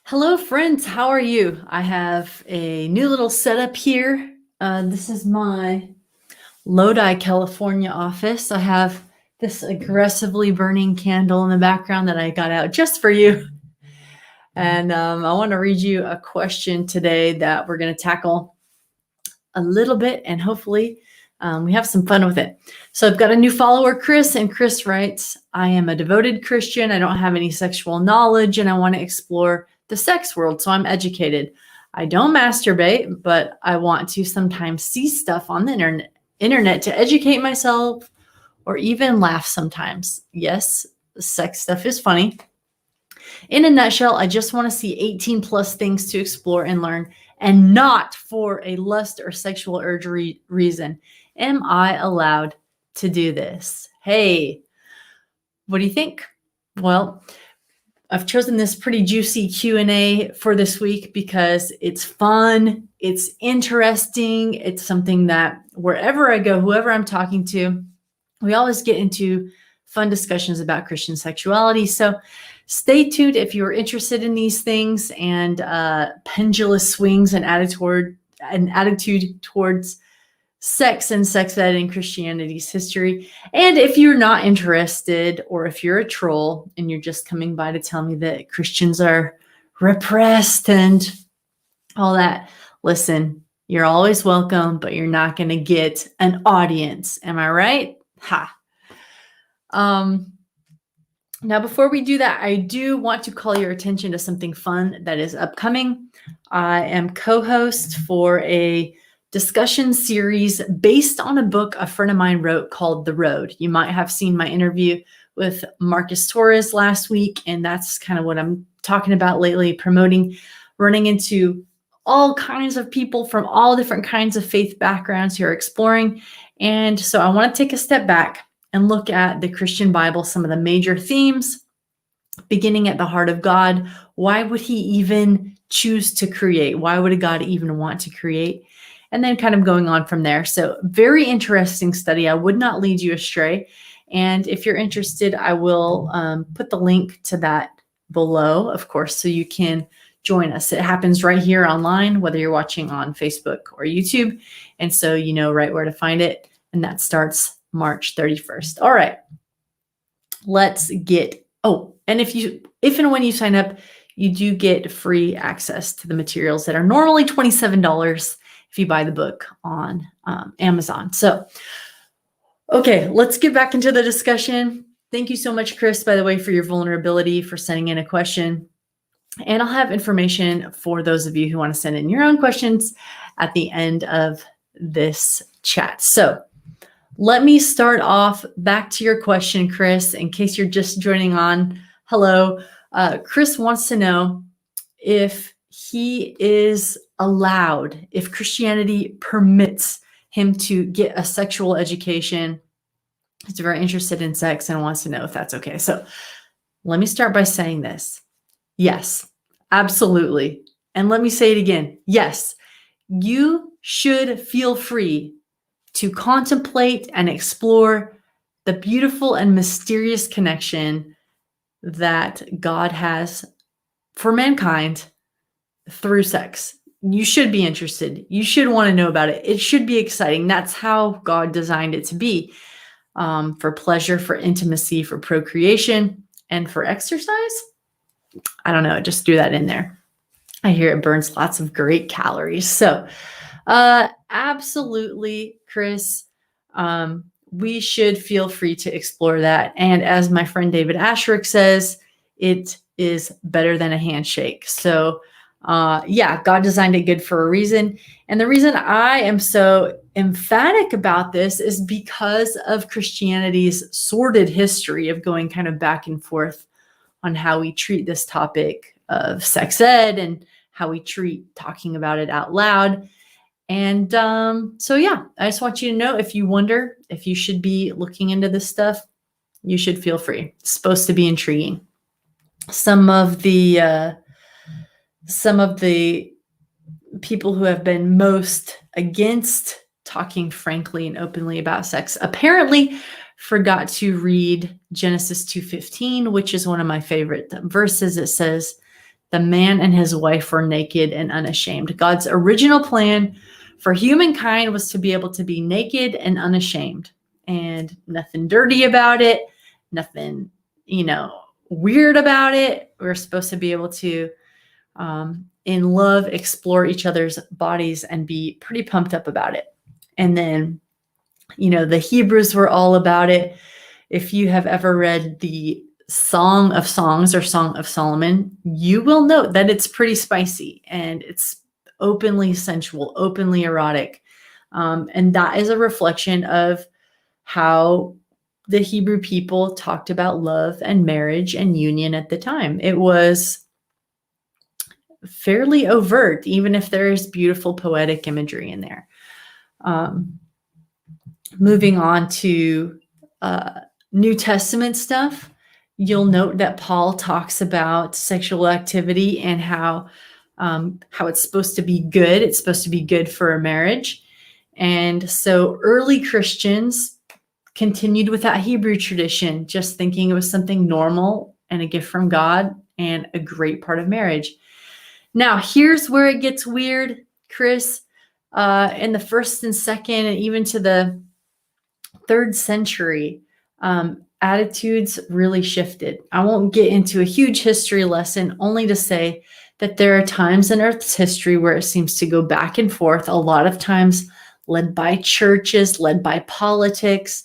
Hello, friends. How are you? I have a new little setup here. This is my Lodi, California office. I have this aggressively burning candle in the background that I got out just for you. And I want to read you a question today that we're going to tackle a little bit, and hopefully we have some fun with it. So I've got a new follower, Chris, and Chris writes, I am a devoted Christian. I don't have any sexual knowledge, and I want to explore the sex world, so I'm educated. I don't masturbate, but I want to sometimes see stuff on the internet to educate myself or even laugh sometimes. Yes, sex stuff is funny. In a nutshell, I just want to see 18 plus things to explore and learn, and not for a lust or sexual urge reason. Am I allowed to do this? Hey, what do you think? Well, I've chosen this pretty juicy Q&A for this week because it's fun, it's interesting, it's something that wherever I go, whoever I'm talking to, we always get into fun discussions about Christian sexuality. So stay tuned if you're interested in these things and pendulous swings and attitude towards sex and sex ed in Christianity's history. And if you're not interested, or if you're a troll and you're just coming by to tell me that Christians are repressed and all that, listen, you're always welcome, but you're not going to get an audience. Am I right? Ha. Now, before we do that, I do want to call your attention to something fun that is upcoming. I am co-host for a discussion series based on a book a friend of mine wrote called The Road. You might have seen my interview with Marcus Torres last week, and that's kind of what I'm talking about lately, promoting, running into all kinds of people from all different kinds of faith backgrounds who are exploring. And so I want to take a step back and look at the Christian Bible, some of the major themes, beginning at the heart of God. Why would he even choose to create? Why would a God even want to create? And then kind of going on from there. So very interesting study. I would not lead you astray. And if you're interested, I will put the link to that below, of course, so you can join us. It happens right here online, whether you're watching on Facebook or YouTube. And so you know right where to find it. And that starts March 31st. All right, let's get, and if and when you sign up, you do get free access to the materials that are normally $27 if you buy the book on Amazon. So, okay, let's get back into the discussion. Thank you so much, Chris, by the way, for your vulnerability, for sending in a question. And I'll have information for those of you who want to send in your own questions at the end of this chat. So let me start off back to your question, Chris, in case you're just joining on. Hello. Chris wants to know if he is allowed, if Christianity permits him to get a sexual education. He's very interested in sex and wants to know if that's okay. So let me start by saying this. Yes, absolutely. And let me say it again. Yes, you should feel free to contemplate and explore the beautiful and mysterious connection that God has for mankind through sex. You should be interested. You should want to know about it. It should be exciting. That's how God designed it to be, for pleasure, for intimacy, for procreation, and for exercise. I don't know. Just threw that in there. I hear it burns lots of great calories. So absolutely, Chris, we should feel free to explore that. And as my friend David Asherick says, it is better than a handshake. So yeah, God designed it good for a reason. And the reason I am so emphatic about this is because of Christianity's sordid history of going kind of back and forth on how we treat this topic of sex ed and how we treat talking about it out loud. And so, yeah, I just want you to know, if you wonder if you should be looking into this stuff, you should feel free. It's supposed to be intriguing. Some of the people who have been most against talking frankly and openly about sex apparently forgot to read Genesis 2:15, which is one of my favorite verses. It says, "The man and his wife were naked and unashamed." God's original plan for humankind was to be able to be naked and unashamed, and nothing dirty about it, nothing, weird about it. We're supposed to be able to, in love, explore each other's bodies and be pretty pumped up about it. And then, the Hebrews were all about it. If you have ever read the Song of Songs or Song of Solomon, you will note that it's pretty spicy and it's openly sensual, openly erotic. And that is a reflection of how the Hebrew people talked about love and marriage and union at the time. It was fairly overt, even if there is beautiful poetic imagery in there. Moving on to New Testament stuff, you'll note that Paul talks about sexual activity and how it's supposed to be good. It's supposed to be good for a marriage. And so early Christians continued with that Hebrew tradition, just thinking it was something normal and a gift from God and a great part of marriage. Now, here's where it gets weird, Chris. In the first and second, and even to the 3rd century, attitudes really shifted. I won't get into a huge history lesson, only to say that there are times in Earth's history where it seems to go back and forth, a lot of times led by churches, led by politics,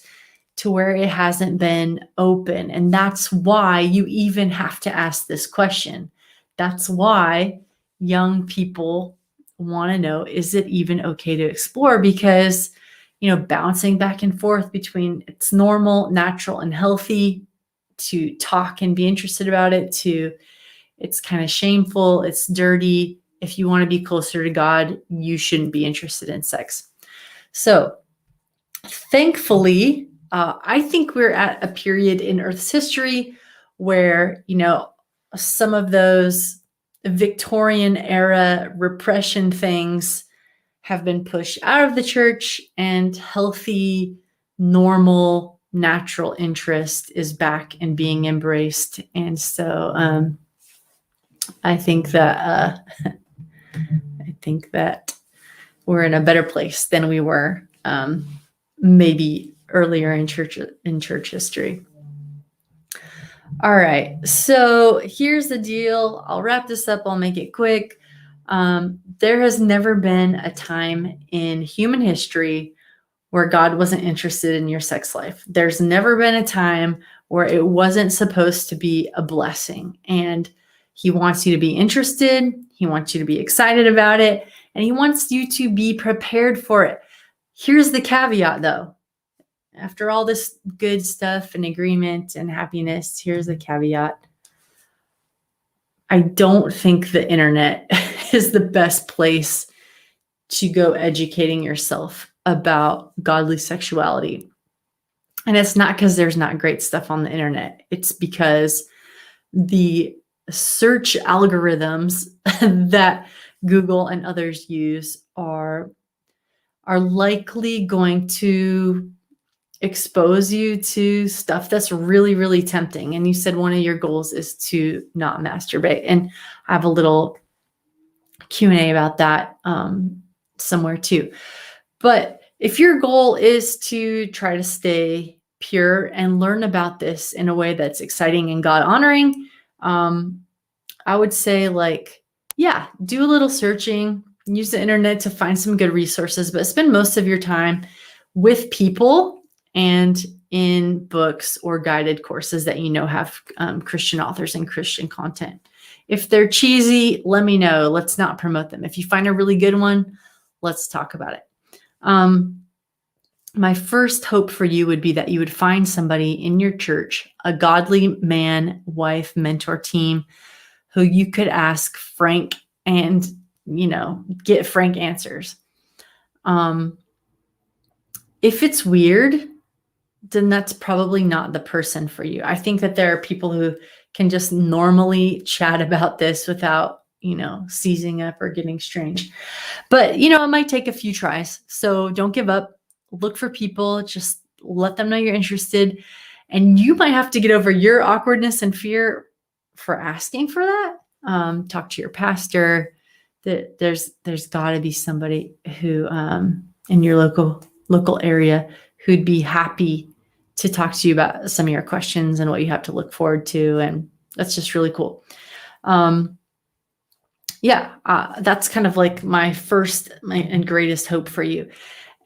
to where it hasn't been open. And that's why you even have to ask this question. That's why young people want to know, is it even okay to explore? Because, bouncing back and forth between it's normal, natural, and healthy to talk and be interested about it, to it's kind of shameful, it's dirty. If you want to be closer to God, you shouldn't be interested in sex. So thankfully, I think we're at a period in Earth's history where, some of those Victorian era repression things have been pushed out of the church, and healthy, normal, natural interest is back and being embraced. And so I think that we're in a better place than we were maybe earlier in church history. All right, so here's the deal. I'll wrap this up. I'll make it quick. There has never been a time in human history where God wasn't interested in your sex life. There's never been a time where it wasn't supposed to be a blessing. And He wants you to be interested. He wants you to be excited about it. And He wants you to be prepared for it. Here's the caveat, though. After all this good stuff and agreement and happiness, here's the caveat. I don't think the internet is the best place to go educating yourself about godly sexuality. And it's not because there's not great stuff on the internet. It's because the search algorithms that Google and others use are likely going to expose you to stuff that's really, really tempting. And you said one of your goals is to not masturbate. And I have a little Q&A about that somewhere too. But if your goal is to try to stay pure and learn about this in a way that's exciting and God honoring, I would say do a little searching, use the internet to find some good resources, but spend most of your time with people and in books or guided courses that have Christian authors and Christian content. If they're cheesy, let me know. Let's not promote them. If you find a really good one, let's talk about it. My first hope for you would be that you would find somebody in your church, a godly man, wife, mentor team, who you could ask frank and, get frank answers. If it's weird, then that's probably not the person for you. I think that there are people who can just normally chat about this without, seizing up or getting strange. But, it might take a few tries. So don't give up. Look for people. Just let them know you're interested. And you might have to get over your awkwardness and fear for asking for that. Talk to your pastor. There's got to be somebody who in your local area who'd be happy to talk to you about some of your questions and what you have to look forward to. And that's just really cool. That's kind of like my first and greatest hope for you.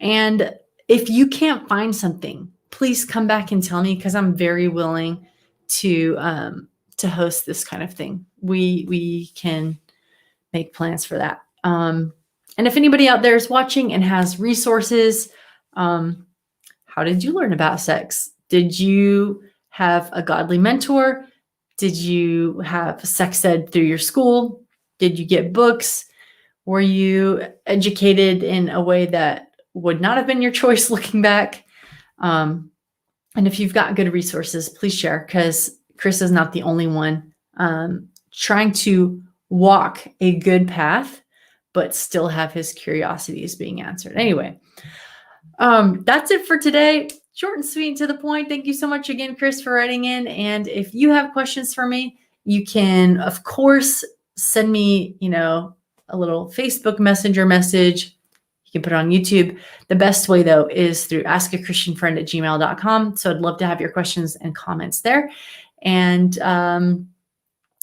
And if you can't find something, please come back and tell me, because I'm very willing to host this kind of thing. We can make plans for that. And if anybody out there is watching and has resources, how did you learn about sex? Did you have a godly mentor? Did you have sex ed through your school? Did you get books? Were you educated in a way that would not have been your choice looking back? And if you've got good resources, please share, because Chris is not the only one trying to walk a good path, but still have his curiosities being answered. Anyway, that's it for today. Short and sweet and to the point. Thank you so much again, Chris, for writing in. And if you have questions for me, you can, of course, send me, a little Facebook Messenger message. You can put it on YouTube. The best way, though, is through askachristianfriend@gmail.com. So I'd love to have your questions and comments there. And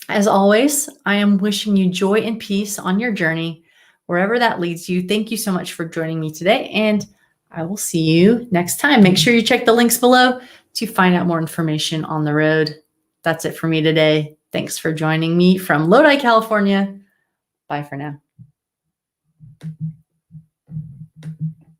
as always, I am wishing you joy and peace on your journey, wherever that leads you. Thank you so much for joining me today, and I will see you next time. Make sure you check the links below to find out more information on the road. That's it for me today. Thanks for joining me from Lodi, California. Bye for now.